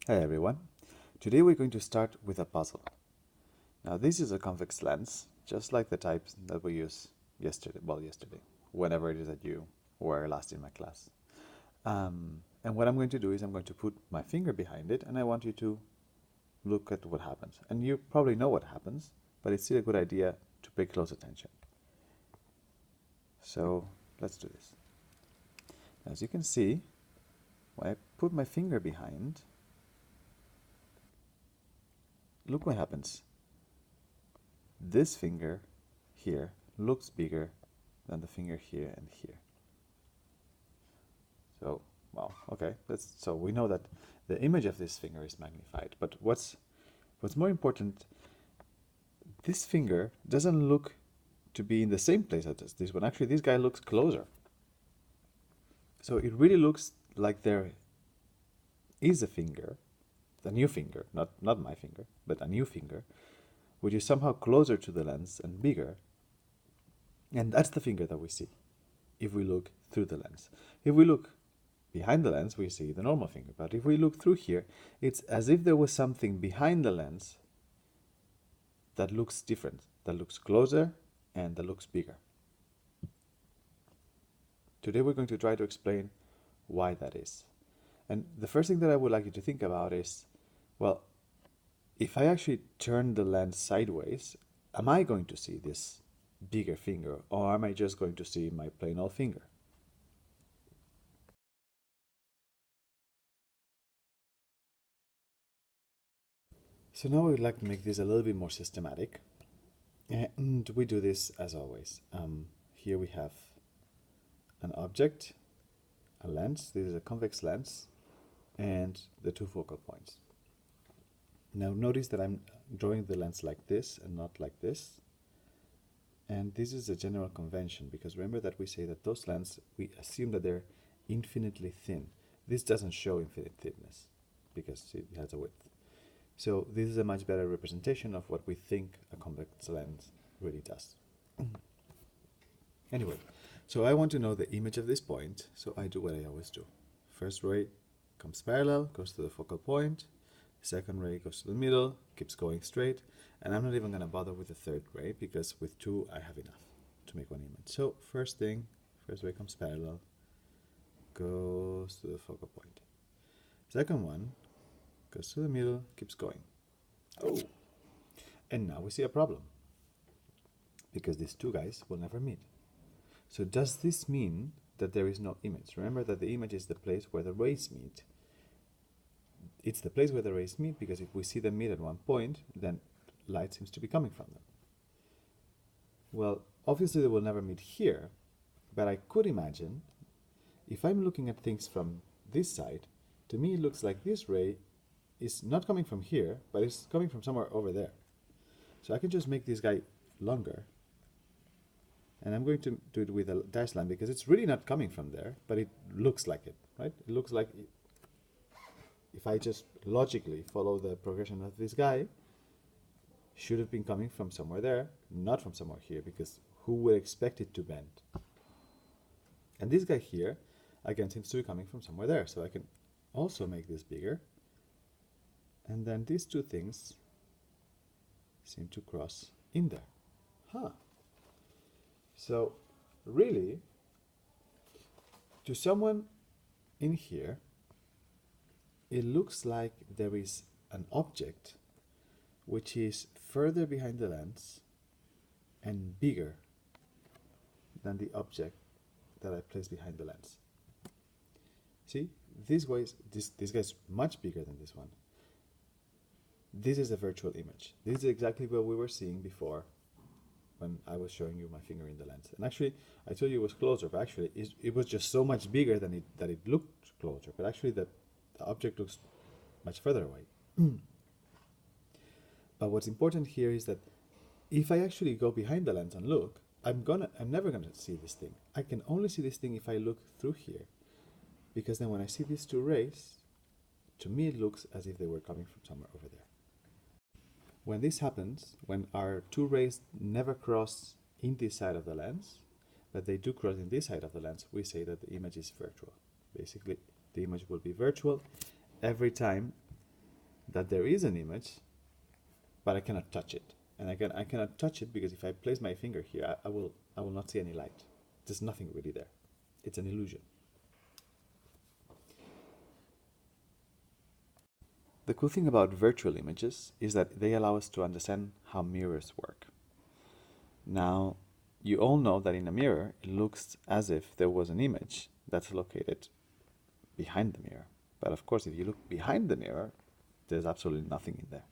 Hey everyone. Today we're going to start with a puzzle. Now this is a convex lens, just like the types that we used yesterday, whenever it is that you were last in my class. And what I'm going to do is I'm going to put my finger behind it and I want you to look at what happens. And you probably know what happens, but it's still a good idea to pay close attention. So let's do this. As you can see, when I put my finger behind, look what happens. This finger here looks bigger than the finger here and here. So, well, okay, so we know that the image of this finger is magnified, but what's more important, this finger doesn't look to be in the same place as this one. Actually, this guy looks closer. So it really looks like there is a finger, a new finger, not my finger, but a new finger, which is somehow closer to the lens and bigger. And that's the finger that we see if we look through the lens. If we look behind the lens, we see the normal finger. But if we look through here, it's as if there was something behind the lens that looks different, that looks closer and that looks bigger. Today we're going to try to explain why that is. And the first thing that I would like you to think about is, well, if I actually turn the lens sideways, am I going to see this bigger finger, or am I just going to see my plain old finger? So now we would like to make this a little bit more systematic, and we do this as always. Here we have an object, a lens. This is a convex lens, and the two focal points. Now notice that I'm drawing the lens like this and not like this. And this is a general convention, because remember that we say that those lenses, we assume that they're infinitely thin. This doesn't show infinite thinness because it has a width. So this is a much better representation of what we think a convex lens really does. Anyway, so I want to know the image of this point, so I do what I always do. First ray comes parallel, goes to the focal point. Second ray goes to the middle, keeps going straight, and I'm not even going to bother with the third ray because with two I have enough to make one image. So first ray comes parallel, goes to the focal point. Second one goes to the middle, keeps going. Oh, and now we see a problem because these two guys will never meet. So does this mean that there is no image? Remember that the image is the place where the rays meet. It's the place where the rays meet because if we see them meet at one point, then light seems to be coming from them. Well, obviously they will never meet here, but I could imagine if I'm looking at things from this side, to me it looks like this ray is not coming from here, but it's coming from somewhere over there. So I can just make this guy longer, and I'm going to do it with a dashed line because it's really not coming from there, but it looks like it, right? It looks like it. If I just logically follow the progression of this guy, should have been coming from somewhere there, not from somewhere here, because who would expect it to bend? And this guy here, again, seems to be coming from somewhere there, so I can also make this bigger. And then these two things seem to cross in there. Huh. So, really, to someone in here, it looks like there is an object which is further behind the lens and bigger than the object that I placed behind the lens. See, this guy's much bigger than this one. This is a virtual image. This is exactly what we were seeing before when I was showing you my finger in the lens. And actually, I told you it was closer, but actually it was just so much bigger than it looked closer. But actually the object looks much further away. But what's important here is that if I actually go behind the lens and look, I'm never gonna see this thing. I can only see this thing if I look through here, because then when I see these two rays, to me it looks as if they were coming from somewhere over there. When this happens, when our two rays never cross in this side of the lens, but they do cross in this side of the lens, we say that the image is virtual. Basically, the image will be virtual every time that there is an image, but I cannot touch it. And I cannot touch it because if I place my finger here, I will not see any light. There's nothing really there. It's an illusion. The cool thing about virtual images is that they allow us to understand how mirrors work. Now, you all know that in a mirror, it looks as if there was an image that's located behind the mirror. But of course, if you look behind the mirror, there's absolutely nothing in there.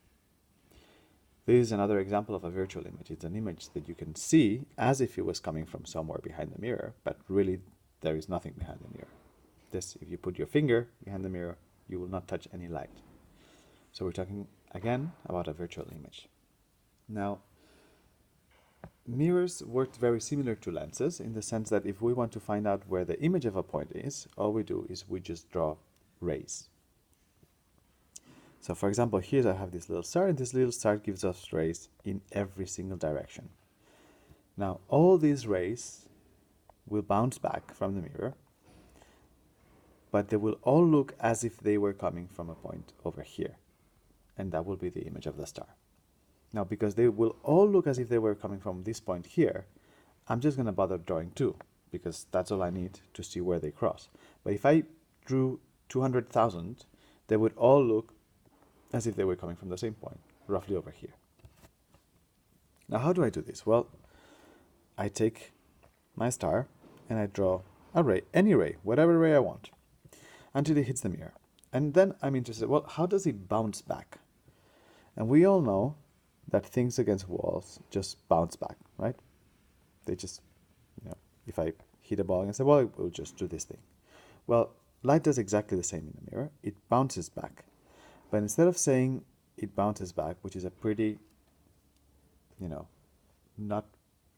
This is another example of a virtual image. It's an image that you can see as if it was coming from somewhere behind the mirror, but really there is nothing behind the mirror. This, if you put your finger behind the mirror, you will not touch any light. So we're talking again about a virtual image. Now, mirrors work very similar to lenses in the sense that if we want to find out where the image of a point is, all we do is we just draw rays. So for example, here I have this little star, and this little star gives us rays in every single direction. Now, all these rays will bounce back from the mirror, but they will all look as if they were coming from a point over here. And that will be the image of the star. Now, because they will all look as if they were coming from this point here, I'm just going to bother drawing two, because that's all I need to see where they cross. But if I drew 200,000, they would all look as if they were coming from the same point, roughly over here. Now, how do I do this? Well, I take my star and I draw a ray, any ray, whatever ray I want, until it hits the mirror. And then I'm interested, well, how does it bounce back? And we all know that things against walls just bounce back, right? They just, if I hit a ball against the wall, it will just do this thing. Well, light does exactly the same in the mirror. It bounces back. But instead of saying it bounces back, which is a pretty, not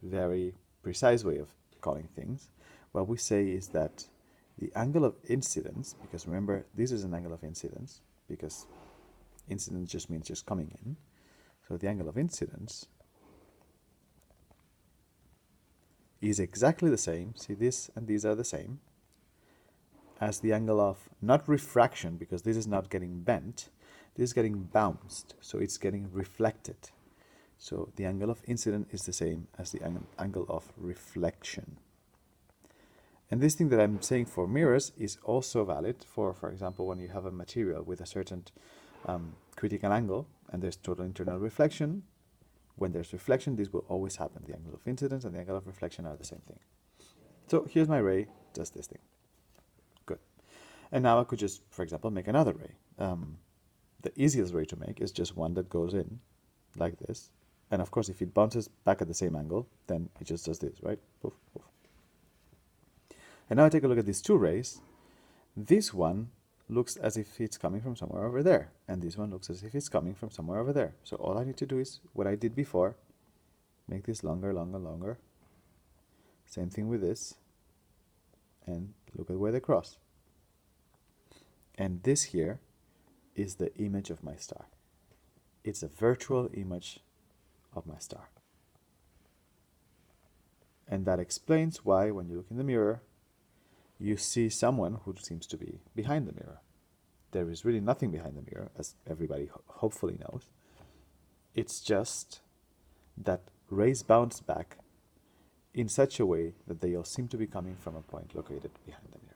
very precise way of calling things, what we say is that the angle of incidence, because remember, this is an angle of incidence, because incidence just means just coming in. So the angle of incidence is exactly the same, see this and these are the same, as the angle of, not refraction, because this is not getting bent, this is getting bounced, so it's getting reflected. So the angle of incidence is the same as the angle of reflection. And this thing that I'm saying for mirrors is also valid for example, when you have a material with a certain critical angle and there's total internal reflection. When there's reflection, this will always happen. The angle of incidence and the angle of reflection are the same thing. So here's my ray, does this thing. Good. And now I could just, for example, make another ray. The easiest ray to make is just one that goes in like this. And of course, if it bounces back at the same angle, then it just does this, right? Poof, poof. And now I take a look at these two rays. This one looks as if it's coming from somewhere over there. And this one looks as if it's coming from somewhere over there. So all I need to do is what I did before. Make this longer, longer, longer. Same thing with this. And look at where they cross. And this here is the image of my star. It's a virtual image of my star. And that explains why when you look in the mirror, you see someone who seems to be behind the mirror. There is really nothing behind the mirror, as everybody hopefully knows. It's just that rays bounce back in such a way that they all seem to be coming from a point located behind the mirror.